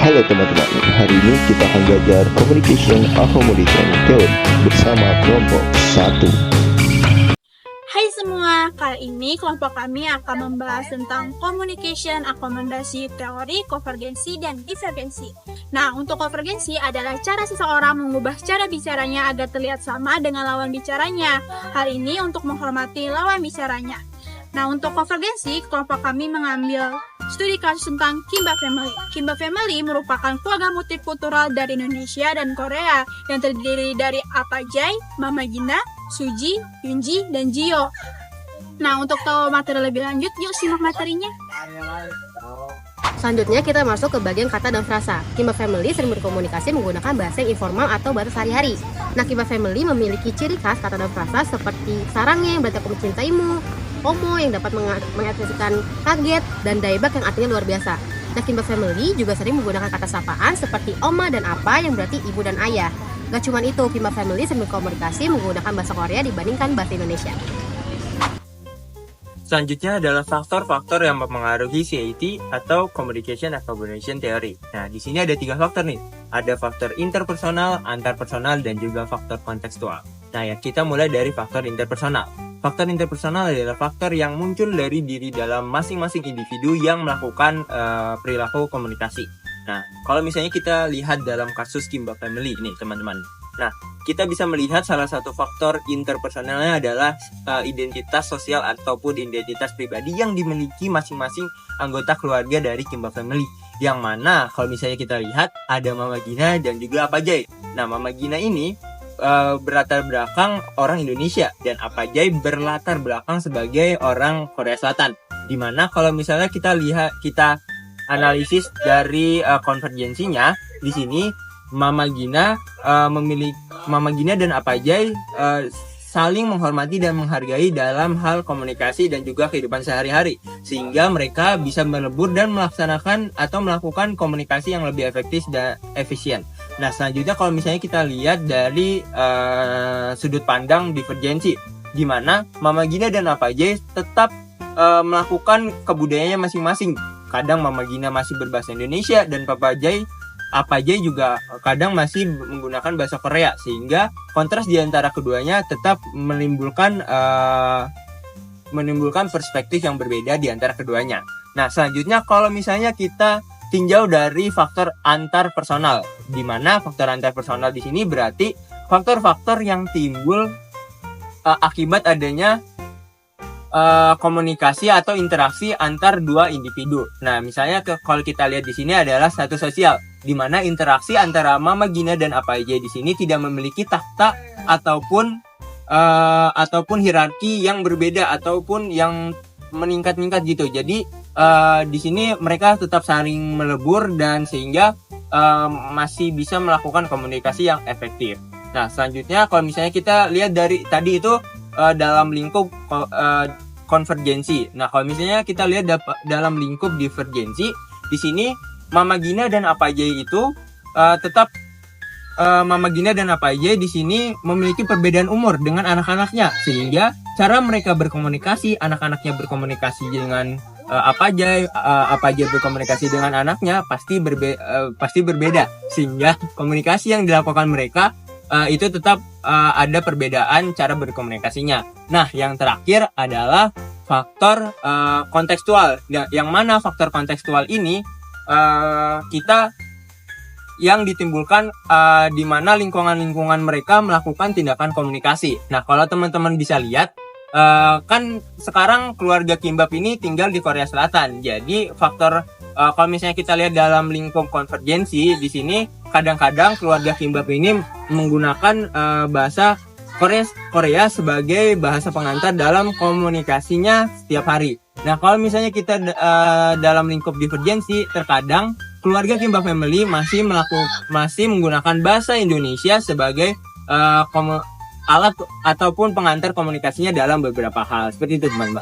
Halo teman-teman, hari ini kita akan belajar Communication Accommodation Theory bersama kelompok 1. Hai semua, kali ini kelompok kami akan membahas tentang Communication Accommodation Theory, konvergensi, dan divergensi. Nah, untuk konvergensi adalah cara seseorang mengubah cara bicaranya agar terlihat sama dengan lawan bicaranya. Hal ini untuk menghormati lawan bicaranya. Nah, untuk konvergensi, kelompok kami mengambil studi kasus tentang Kimba Family. Kimba Family merupakan keluarga multikultural dari Indonesia dan Korea yang terdiri dari Apajai, Mama Gina, Suji, Yunji, dan Jio. Nah, untuk tahu materi lebih lanjut, yuk simak materinya. Selanjutnya kita masuk ke bagian kata dan frasa. Kimba Family sering berkomunikasi menggunakan bahasa yang informal atau bahasa sehari-hari. Nah, Kimba Family memiliki ciri khas kata dan frasa seperti sarangnya yang berarti aku mencintaimu, omo yang dapat mengekspresikan kaget, dan daebak yang artinya luar biasa. Nah, Kimba Family juga sering menggunakan kata sapaan seperti oma dan apa yang berarti ibu dan ayah. Gak cuma itu, Kimba Family sering berkomunikasi menggunakan bahasa Korea dibandingkan bahasa Indonesia. Selanjutnya adalah faktor-faktor yang mempengaruhi CAT atau Communication Accommodation Theory. Nah, di sini ada 3 faktor nih. Ada faktor interpersonal, antarpersonal, dan juga faktor kontekstual. Nah, ya kita mulai dari faktor interpersonal. Faktor interpersonal adalah faktor yang muncul dari diri dalam masing-masing individu yang melakukan perilaku komunikasi. Nah, kalau misalnya kita lihat dalam kasus Kimba Family ini, teman-teman. Nah, kita bisa melihat salah satu faktor interpersonalnya adalah identitas sosial ataupun identitas pribadi yang dimiliki masing-masing anggota keluarga dari Kimba Family. Yang mana kalau misalnya kita lihat ada Mama Gina dan juga Apajai. Nah, Mama Gina ini berlatar belakang orang Indonesia dan Apajai berlatar belakang sebagai orang Korea Selatan. Dimana kalau misalnya kita analisis dari konvergensinya di sini Mama Gina dan Apajai saling menghormati dan menghargai dalam hal komunikasi dan juga kehidupan sehari-hari, sehingga mereka bisa melebur dan melaksanakan atau melakukan komunikasi yang lebih efektif dan efisien. Nah, selanjutnya kalau misalnya kita lihat dari sudut pandang divergensi, di mana Mama Gina dan Apajai tetap melakukan kebudayaannya masing-masing. Kadang Mama Gina masih berbahasa Indonesia dan Apajai juga kadang masih menggunakan bahasa Korea, sehingga kontras di antara keduanya tetap menimbulkan perspektif yang berbeda di antara keduanya. Nah, selanjutnya kalau misalnya kita tinjau dari faktor antar personal, di mana faktor antar personal di sini berarti faktor-faktor yang timbul akibat adanya komunikasi atau interaksi antar dua individu. Nah, misalnya kalau kita lihat di sini adalah status sosial, di mana interaksi antara Mama Gina dan Apajai di sini tidak memiliki takhta ataupun hierarki yang berbeda ataupun yang meningkat-ningkat gitu. Jadi di sini mereka tetap saling melebur dan sehingga masih bisa melakukan komunikasi yang efektif. Nah, selanjutnya kalau misalnya kita lihat dari tadi itu dalam lingkup konvergensi. Nah, kalau misalnya kita lihat dalam lingkup divergensi, di sini Mama Gina dan Apajai itu Mama Gina dan Apajai di sini memiliki perbedaan umur dengan anak-anaknya, sehingga cara mereka berkomunikasi, anak-anaknya berkomunikasi dengan Apajai berkomunikasi dengan anaknya pasti berbeda, sehingga komunikasi yang dilakukan mereka itu tetap ada perbedaan cara berkomunikasinya. Nah, yang terakhir adalah faktor kontekstual. Yang mana faktor kontekstual ini kita yang ditimbulkan di mana lingkungan mereka melakukan tindakan komunikasi. Nah, kalau teman-teman bisa lihat, kan sekarang keluarga Kimbap ini tinggal di Korea Selatan. Jadi faktor kalau misalnya kita lihat dalam lingkup konvergensi di sini, kadang-kadang keluarga Kimbap ini menggunakan bahasa Korea sebagai bahasa pengantar dalam komunikasinya setiap hari. Nah, kalau misalnya kita dalam lingkup divergensi, terkadang keluarga Kimba Family masih menggunakan bahasa Indonesia sebagai alat ataupun pengantar komunikasinya dalam beberapa hal. Seperti itu, teman-teman.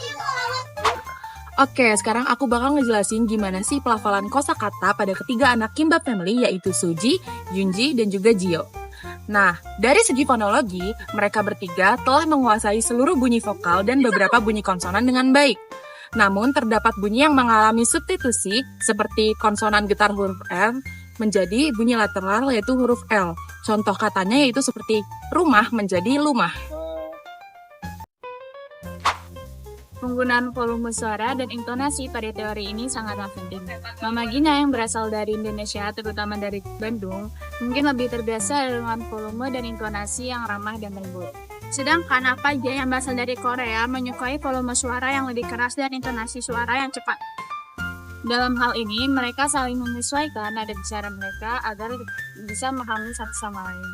Oke, sekarang aku bakal ngejelasin gimana sih pelafalan kosakata pada ketiga anak Kimba Family, yaitu Suji, Yunji, dan juga Jio. Nah, dari segi fonologi, mereka bertiga telah menguasai seluruh bunyi vokal dan beberapa bunyi konsonan dengan baik. Namun, terdapat bunyi yang mengalami substitusi seperti konsonan getar huruf F, menjadi bunyi lateral yaitu huruf L. Contoh katanya yaitu seperti rumah menjadi lumah. Penggunaan volume suara dan intonasi pada teori ini sangatlah penting. Mama Gina yang berasal dari Indonesia, terutama dari Bandung, mungkin lebih terbiasa dengan volume dan intonasi yang ramah dan lembut. Sedangkan apa aja yang berasal dari Korea menyukai volume suara yang lebih keras dan intonasi suara yang cepat. Dalam hal ini, mereka saling menyesuaikan nada bicara mereka agar bisa memahami satu sama lain.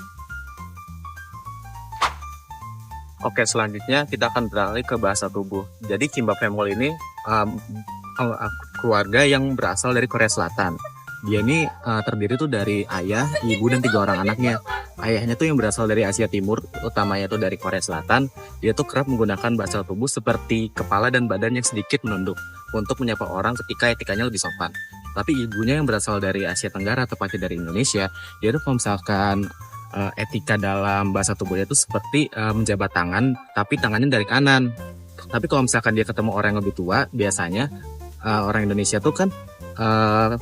Oke, selanjutnya kita akan beralih ke bahasa tubuh. Jadi Kimbap Family ini keluarga yang berasal dari Korea Selatan. Dia ini terdiri tuh dari ayah, ibu, dan 3 orang anaknya. Ayahnya tuh yang berasal dari Asia Timur, utamanya tuh dari Korea Selatan. Dia tuh kerap menggunakan bahasa tubuh seperti kepala dan badan yang sedikit menunduk untuk menyapa orang ketika etikanya lebih sopan. Tapi ibunya yang berasal dari Asia Tenggara, tepatnya dari Indonesia, dia tuh kalau misalkan etika dalam bahasa tubuhnya itu seperti menjabat tangan, tapi tangannya dari kanan. Tapi kalau misalkan dia ketemu orang yang lebih tua, biasanya orang Indonesia tuh kan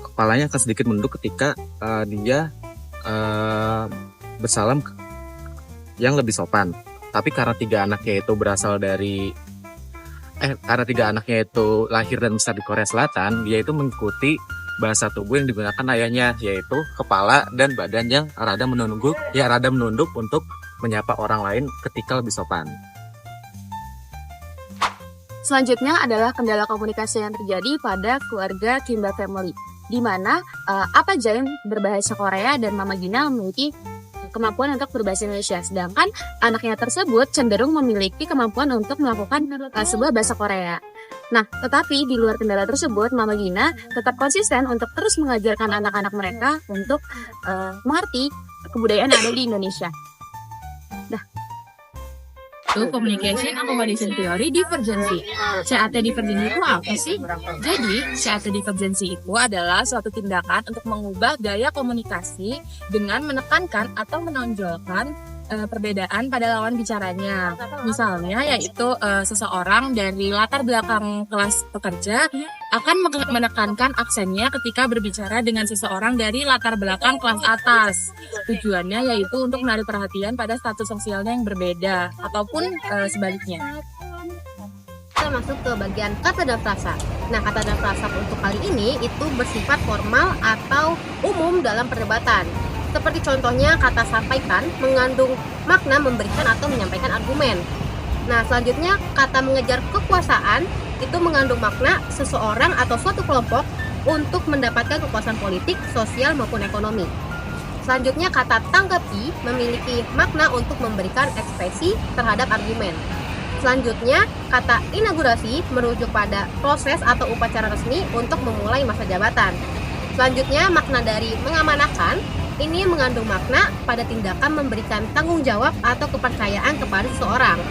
kepalanya akan sedikit menunduk ketika dia bersalam yang lebih sopan. Tapi karena 3 anaknya itu lahir dan besar di Korea Selatan, dia itu mengikuti bahasa tubuh yang digunakan ayahnya, yaitu kepala dan badan yang rada menunduk untuk menyapa orang lain ketika lebih sopan. Selanjutnya adalah kendala komunikasi yang terjadi pada keluarga Kimbap Family, di mana apa Jain berbahasa Korea dan Mama Gina memiliki kemampuan untuk berbahasa Indonesia, sedangkan anaknya tersebut cenderung memiliki kemampuan untuk melakukan sebuah bahasa Korea. Nah, tetapi di luar kendala tersebut, Mama Gina tetap konsisten untuk terus mengajarkan anak-anak mereka untuk mengerti kebudayaan yang ada di Indonesia. Itu Communication Accommodation Theory Divergency. CAT Divergency itu apa sih? Jadi, CAT Divergency itu adalah suatu tindakan untuk mengubah gaya komunikasi dengan menekankan atau menonjolkan perbedaan pada lawan bicaranya. Misalnya yaitu seseorang dari latar belakang kelas pekerja akan menekankan aksennya ketika berbicara dengan seseorang dari latar belakang kelas atas. Tujuannya yaitu untuk menarik perhatian pada status sosialnya yang berbeda ataupun sebaliknya. Kita masuk ke bagian kata dan frasa. Nah, kata dan frasa untuk kali ini itu bersifat formal atau umum dalam perdebatan. Seperti contohnya kata sampaikan mengandung makna memberikan atau menyampaikan argumen. Nah, selanjutnya kata mengejar kekuasaan itu mengandung makna seseorang atau suatu kelompok untuk mendapatkan kekuasaan politik, sosial maupun ekonomi. Selanjutnya kata tanggapi memiliki makna untuk memberikan ekspresi terhadap argumen. Selanjutnya kata inaugurasi merujuk pada proses atau upacara resmi untuk memulai masa jabatan. Selanjutnya makna dari mengamanahkan ini mengandung makna pada tindakan memberikan tanggung jawab atau kepercayaan kepada seseorang.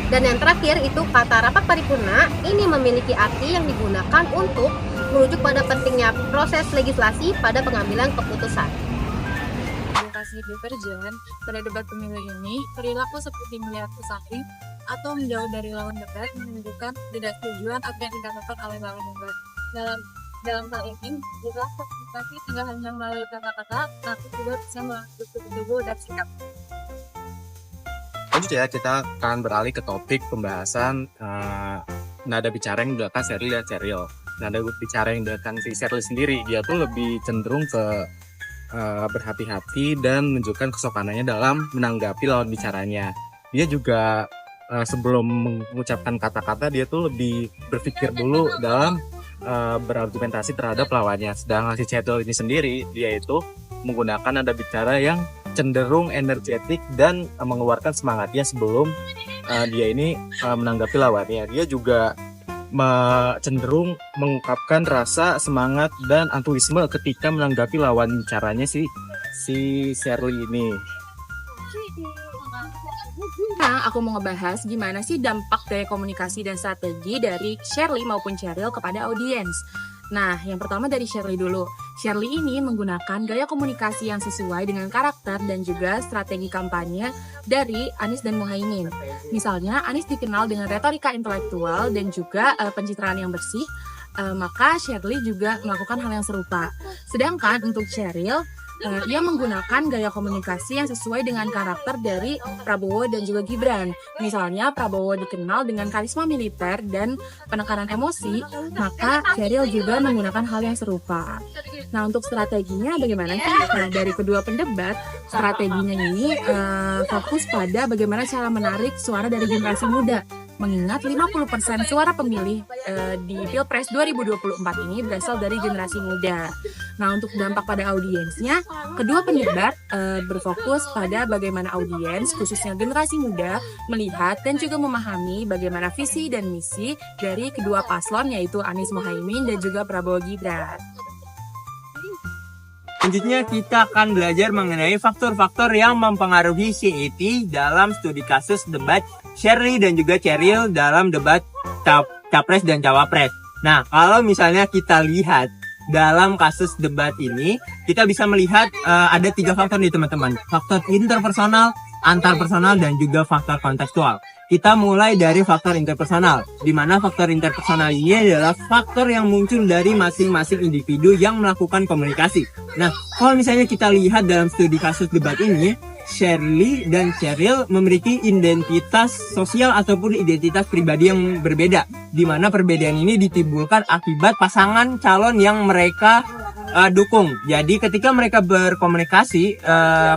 Dan yang terakhir itu kata rapat paripurna, ini memiliki arti yang digunakan untuk merujuk pada pentingnya proses legislasi pada pengambilan keputusan. Komunikasi divergen pada debat pemilu ini, perilaku seperti melihat pesaing atau menjauh dari lawan debat menunjukkan ketidaksetujuan apa yang dikatakan oleh lawan debat. Dalam hal ini, jika komunikasi tidak hanya melalui kata-kata, tapi juga bisa melalui tubuh dan sikap. Lanjut ya, kita akan beralih ke topik pembahasan nada bicara yang digunakan Sherly dan Cheryl. Nada bicara yang digunakan si Sherly sendiri, dia tuh lebih cenderung ke berhati-hati dan menunjukkan kesopanannya dalam menanggapi lawan bicaranya. Dia juga sebelum mengucapkan kata-kata, dia tuh lebih berpikir dulu dalam berargumentasi terhadap lawannya. Sedangkan si Cheryl ini sendiri, dia itu menggunakan nada bicara yang cenderung energetik dan mengeluarkan semangatnya sebelum dia ini menanggapi lawannya. Dia juga cenderung mengungkapkan rasa semangat dan antusiasme ketika menanggapi lawan bicaranya si Sherly ini. Nah, aku mau ngebahas gimana sih dampak gaya komunikasi dan strategi dari Sherly maupun Cheryl kepada audiens. Nah, yang pertama dari Sherly dulu. Sherly ini menggunakan gaya komunikasi yang sesuai dengan karakter dan juga strategi kampanye dari Anies dan Muhaimin. Misalnya, Anies dikenal dengan retorika intelektual dan juga pencitraan yang bersih, maka Sherly juga melakukan hal yang serupa. Sedangkan untuk Cheryl, ia menggunakan gaya komunikasi yang sesuai dengan karakter dari Prabowo dan juga Gibran. Misalnya Prabowo dikenal dengan karisma militer dan penekanan emosi, maka Sheryl juga menggunakan hal yang serupa. Nah, untuk strateginya bagaimana sih? Nah, dari kedua pendebat, strateginya ini fokus pada bagaimana cara menarik suara dari generasi muda. Mengingat 50% suara pemilih di Pilpres 2024 ini berasal dari generasi muda. Nah, untuk dampak pada audiensnya, kedua pendebat berfokus pada bagaimana audiens, khususnya generasi muda, melihat dan juga memahami bagaimana visi dan misi dari kedua paslon, yaitu Anies Mohaimin dan juga Prabowo Gibran. Selanjutnya kita akan belajar mengenai faktor-faktor yang mempengaruhi CET dalam studi kasus debat Shirley dan juga Sheryl dalam debat Capres dan Cawapres. Nah, kalau misalnya kita lihat dalam kasus debat ini, kita bisa melihat ada 3 faktor nih teman-teman. Faktor interpersonal, antarpersonal, dan juga faktor kontekstual. Kita mulai dari faktor interpersonal, di mana faktor interpersonal ini adalah faktor yang muncul dari masing-masing individu yang melakukan komunikasi. Nah, kalau misalnya kita lihat dalam studi kasus debat ini, Shirley dan Sheryl memiliki identitas sosial ataupun identitas pribadi yang berbeda, di mana perbedaan ini ditimbulkan akibat pasangan calon yang mereka dukung. Jadi ketika mereka berkomunikasi,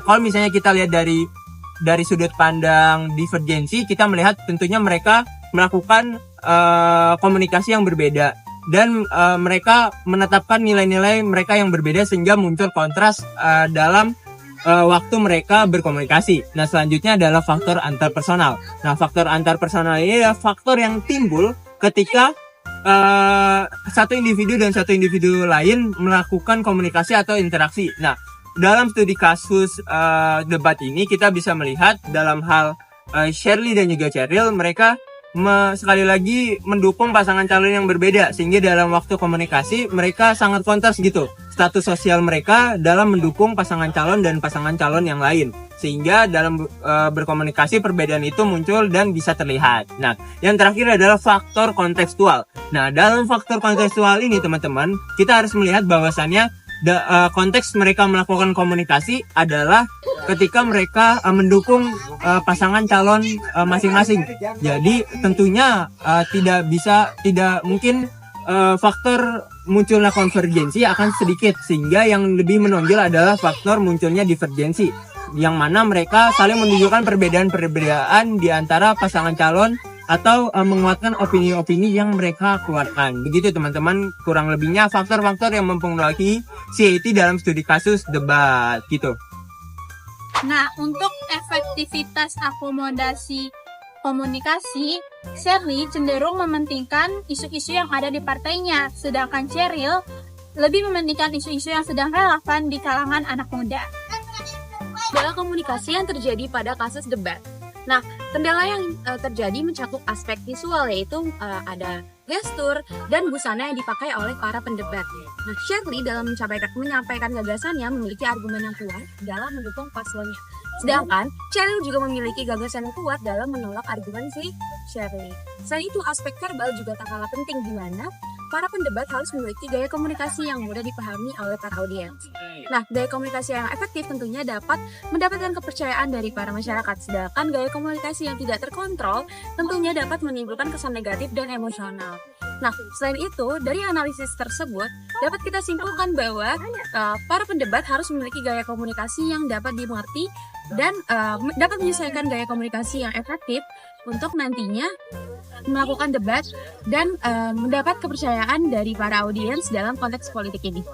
kalau misalnya kita lihat dari sudut pandang divergensi, kita melihat tentunya mereka melakukan komunikasi yang berbeda dan mereka menetapkan nilai-nilai mereka yang berbeda sehingga muncul kontras dalam waktu mereka berkomunikasi. Nah, selanjutnya adalah faktor antarpersonal. Nah, faktor antarpersonal ini adalah faktor yang timbul ketika satu individu dan satu individu lain melakukan komunikasi atau interaksi. Nah, dalam studi kasus debat ini kita bisa melihat dalam hal Shirley dan juga Sheryl, mereka sekali lagi mendukung pasangan calon yang berbeda, sehingga dalam waktu komunikasi mereka sangat kontras gitu status sosial mereka dalam mendukung pasangan calon dan pasangan calon yang lain, sehingga dalam berkomunikasi perbedaan itu muncul dan bisa terlihat. Nah, yang terakhir adalah faktor kontekstual. Nah, dalam faktor kontekstual ini teman-teman, kita harus melihat bahwasannya konteks mereka melakukan komunikasi adalah ketika mereka mendukung pasangan calon masing-masing. Jadi tentunya tidak mungkin faktor munculnya konvergensi akan sedikit, sehingga yang lebih menonjol adalah faktor munculnya divergensi, yang mana mereka saling menunjukkan perbedaan-perbedaan di antara pasangan calon atau menguatkan opini-opini yang mereka keluarkan. Begitu teman-teman, kurang lebihnya faktor-faktor yang mempengaruhi CET dalam studi kasus debat gitu. Nah, untuk efektivitas akomodasi komunikasi, Shirley cenderung mementingkan isu-isu yang ada di partainya, sedangkan Sheryl lebih mementingkan isu-isu yang sedang relevan di kalangan anak muda. Dalam komunikasi yang terjadi pada kasus debat. Nah, kendala yang terjadi mencakup aspek visual, yaitu ada gestur dan busana yang dipakai oleh para pendebat. Nah, Shirley dalam menyampaikan gagasannya memiliki argumen yang kuat dalam mendukung paslonnya. Sedangkan Sheryl juga memiliki gagasan yang kuat dalam menolak argumen si Shirley. Selain itu, aspek verbal juga tak kalah penting, di mana para pendebat harus memiliki gaya komunikasi yang mudah dipahami oleh para audiens. Nah, gaya komunikasi yang efektif tentunya dapat mendapatkan kepercayaan dari para masyarakat, sedangkan gaya komunikasi yang tidak terkontrol tentunya dapat menimbulkan kesan negatif dan emosional. Nah, selain itu, dari analisis tersebut, dapat kita simpulkan bahwa para pendebat harus memiliki gaya komunikasi yang dapat dimengerti dan dapat menyesuaikan gaya komunikasi yang efektif untuk nantinya melakukan debat dan mendapat kepercayaan dari para audiens dalam konteks politik ini.